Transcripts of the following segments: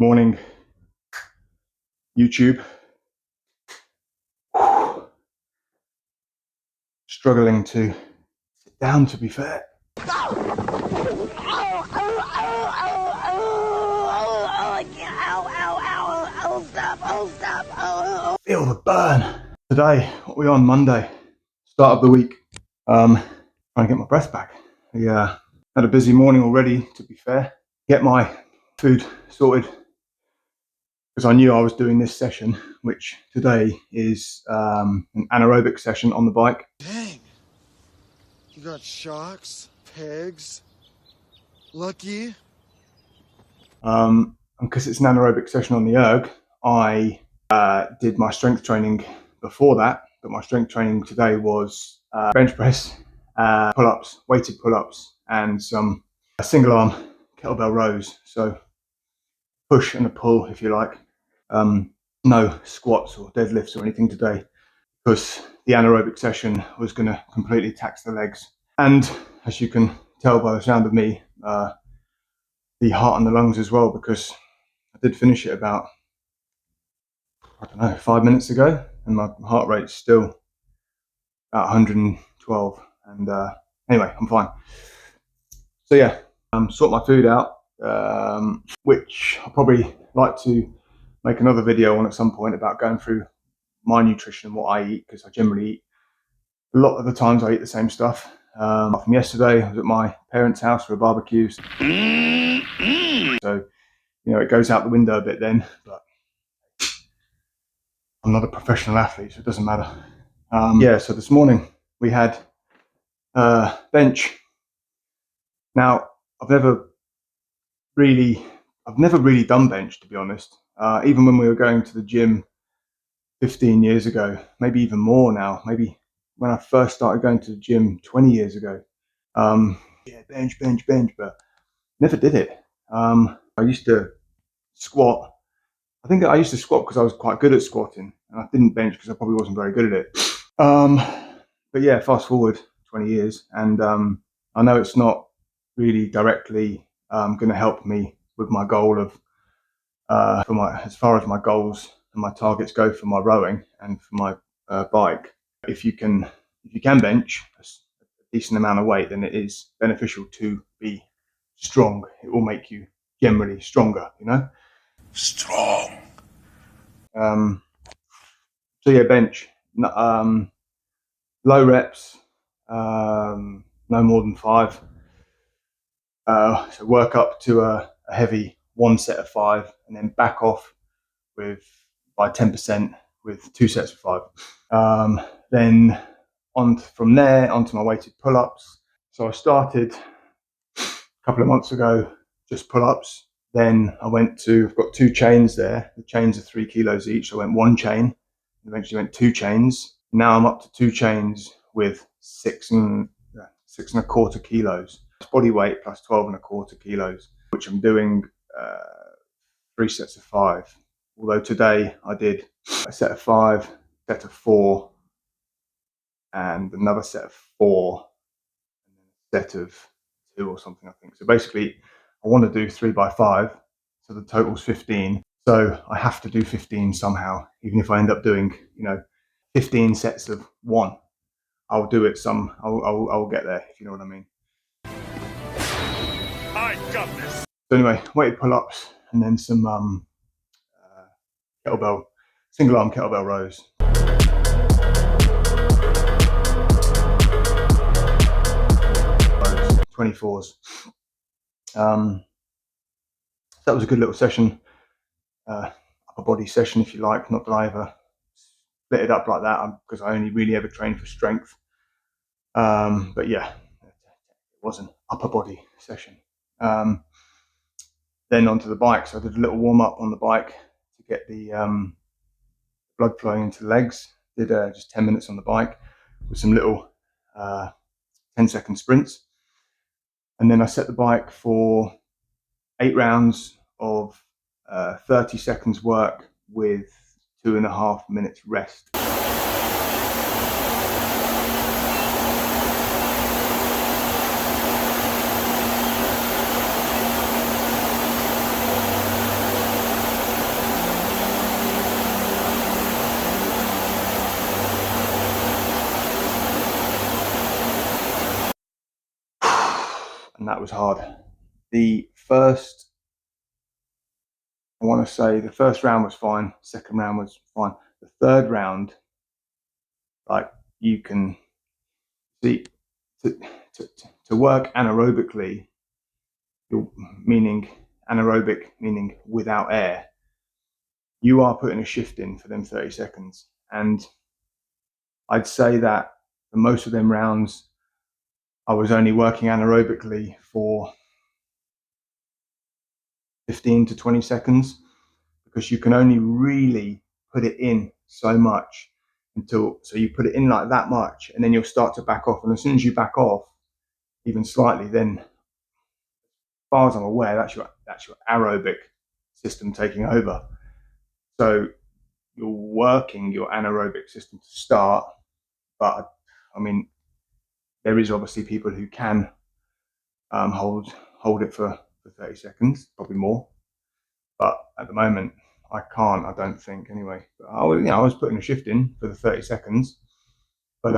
Morning, YouTube. Struggling to sit down, to be fair. Feel the burn. Today, what are we on? Monday, start of the week. Trying to get my breath back. Yeah, had a busy morning already, to be fair. Get my food sorted because I knew I was doing this session, which today is an anaerobic session on the bike. Dang, you got shocks, pegs, lucky. And because it's an anaerobic session on the erg, I did my strength training before that, but my strength training today was bench press, pull-ups, weighted pull-ups, and some single arm kettlebell rows. So push and a pull, if you like. No squats or deadlifts or anything today, because the anaerobic session was going to completely tax the legs. And as you can tell by the sound of me, the heart and the lungs as well, because I did finish it about, 5 minutes ago, and my heart rate's still at 112. And anyway, I'm fine. So yeah, sort my food out, which I'll probably like to make another video on at some point about going through my nutrition and what I eat, because I generally eat, a lot of the times I eat the same stuff. From yesterday, I was at my parents' house for a barbecue. So, it goes out the window a bit then, but I'm not a professional athlete, so it doesn't matter. So this morning we had bench. Now, I've never really done bench, to be honest. Even when we were going to the gym 15 years ago, maybe even more now, maybe when I first started going to the gym 20 years ago. Bench, but never did it. I used to squat. I think I used to squat because I was quite good at squatting, and I didn't bench because I probably wasn't very good at it. But yeah, fast forward 20 years, and I know it's not really directly going to help me with my goal of, as far as my goals and my targets go for my rowing and for my bike. If you can bench a decent amount of weight, then it is beneficial to be strong. It will make you generally stronger, Strong. So yeah, bench. Low reps, no more than 5. So work up to a heavy 1 set of 5, and then back off by 10% with 2 sets of 5. Then from there onto my weighted pull-ups. So I started a couple of months ago, just pull-ups. Then I I've got 2 chains there. The chains are 3 kilos each. I went 1 chain, eventually went 2 chains. Now I'm up to 2 chains with 6.25 kilos. Body weight plus 12.25 kilos, which I'm doing 3 sets of 5. Although today I did a set of 5, set of 4, and another set of 4, and then a set of 2 or something, I think. So basically, I want to do 3 by 5, so the total's 15. So I have to do 15 somehow, even if I end up doing, 15 sets of 1. I'll do it I'll get there, if you know what I mean. I got this. So anyway, weighted pull-ups, and then some single arm kettlebell rows. 24s. So that was a good little session, upper body session, if you like. Not that I ever split it up like that, because I only really ever train for strength. But yeah, it was an upper body session. Then onto the bike. So I did a little warm up on the bike to get the blood flowing into the legs. Did just 10 minutes on the bike with some little 10-second sprints. And then I set the bike for 8 rounds of 30 seconds work with 2.5 minutes rest. that was hard. I want to say the first round was fine, second round was fine. The third round, like, you can see, to work anaerobically, meaning anaerobic, meaning without air, you are putting a shift in for them 30 seconds. And I'd say that for most of them rounds, I was only working anaerobically for 15 to 20 seconds, because you can only really put it in so much so you put it in like that much, and then you'll start to back off. And as soon as you back off, even slightly, then as far as I'm aware, that's your aerobic system taking over. So you're working your anaerobic system to start, but I mean, there is obviously people who can hold it for 30 seconds, probably more. But at the moment, I can't, I don't think, anyway. But I was putting a shift in for the 30 seconds. But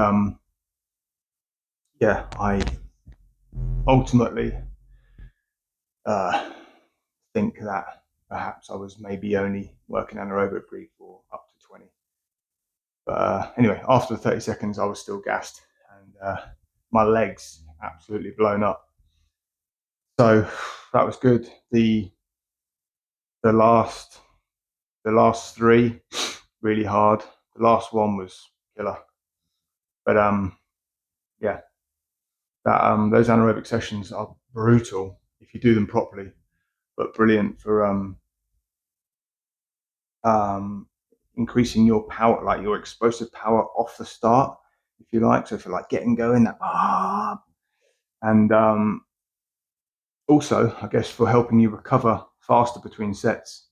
yeah, I ultimately think that perhaps I was maybe only working anaerobically for up to 20. But anyway, after the 30 seconds, I was still gassed, and my legs absolutely blown up. So that was good. The last three, really hard. The last one was killer. But yeah, that those anaerobic sessions are brutal if you do them properly, but brilliant for increasing your power, like your explosive power off the start, if you like. So for like getting going, that and also, I guess, for helping you recover faster between sets.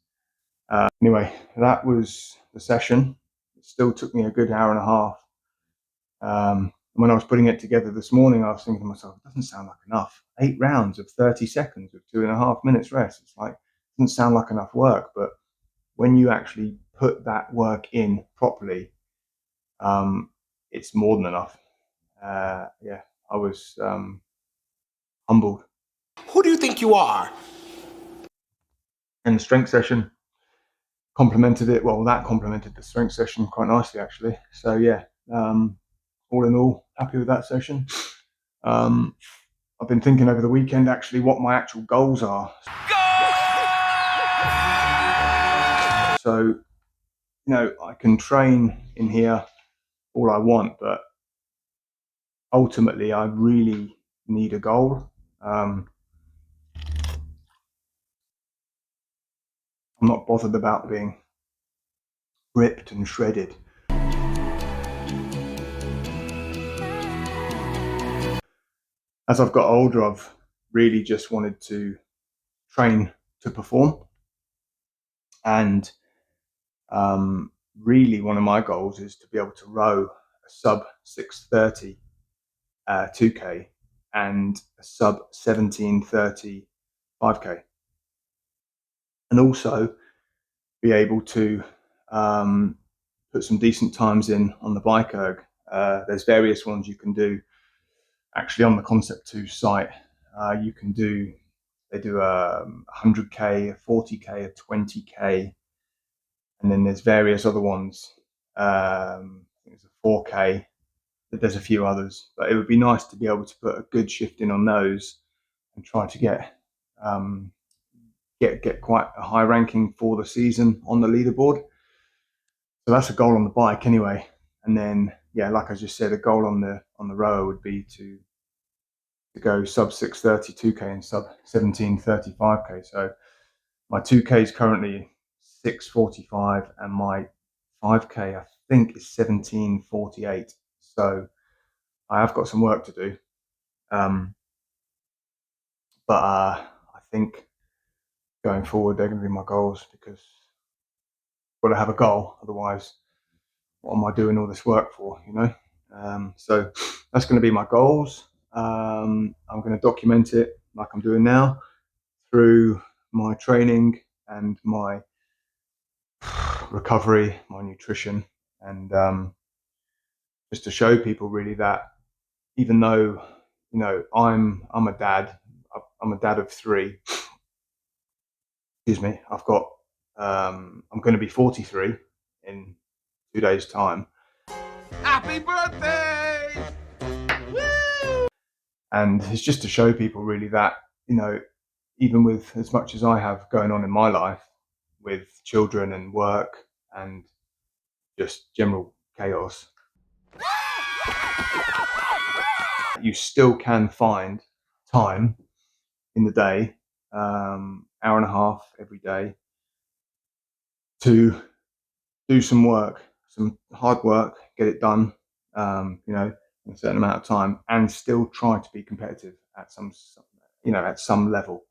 Anyway, that was the session. It still took me a good hour and a half. When I was putting it together this morning, I was thinking to myself, it doesn't sound like enough. 8 rounds of 30 seconds with 2.5 minutes rest. It's like, it doesn't sound like enough work. But when you actually put that work in properly, it's more than enough. Yeah, I was humbled. Who do you think you are? And the strength session complemented it. Well, that complemented the strength session quite nicely, actually. So yeah, all in all, happy with that session. I've been thinking over the weekend actually what my actual goals are. So, I can train in here all I want, but ultimately I really need a goal. I'm not bothered about being ripped and shredded. As I've got older, I've really just wanted to train to perform. And really one of my goals is to be able to row a sub 6:30 2K and a sub 17:30 5K. And also be able to put some decent times in on the Bike Erg. There's various ones you can do actually on the Concept2 site. They do a 100K, a 40K, a 20K, and then there's various other ones. I think there's a 4K. There's a few others, but it would be nice to be able to put a good shift in on those and try to get quite a high ranking for the season on the leaderboard. So that's a goal on the bike anyway. And then, yeah, like I just said, a goal on the rower would be to go sub 6:30 2K and sub 17:30 5K. So my 2K is currently 6:45 and my 5K I think is 17:48. So I have got some work to do. But I think going forward they're going to be my goals, because I've got to have a goal. Otherwise, what am I doing all this work for? So that's going to be my goals. I'm going to document it like I'm doing now through my training and my recovery, my nutrition, and just to show people really that even though I'm a dad, I'm a dad of 3. Excuse me. I've got. I'm going to be 43 in 2 days' time. Happy birthday! Woo! And it's just to show people really that, you know, even with as much as I have going on in my life with children and work and just general chaos, you still can find time in the day, hour and a half every day, to do some work, some hard work, get it done, you know, in a certain amount of time, and still try to be competitive at some, you know, at some level.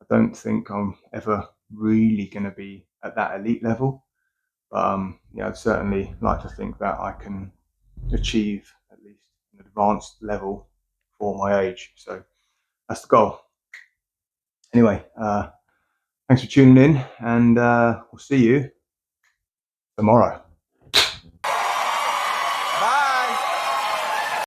I don't think I'm ever really going to be at that elite level, but yeah, I'd certainly like to think that I can achieve at least an advanced level for my age. So that's the goal. Anyway, thanks for tuning in, and we'll see you tomorrow.